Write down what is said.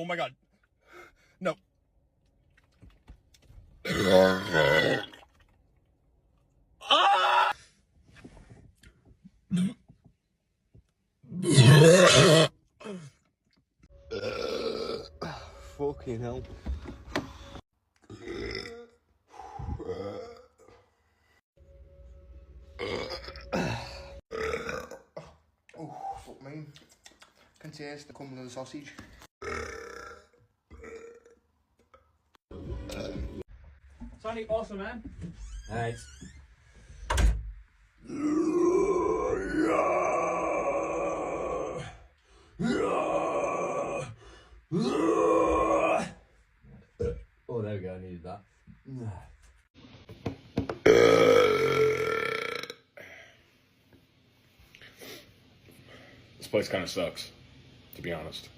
Oh my god. No. Ah! Fucking hell. Oh, fuck me. Can taste the coming of the sausage. Sonny, awesome, man. Alright. Oh, there we go, I needed that. This place kind of sucks, to be honest.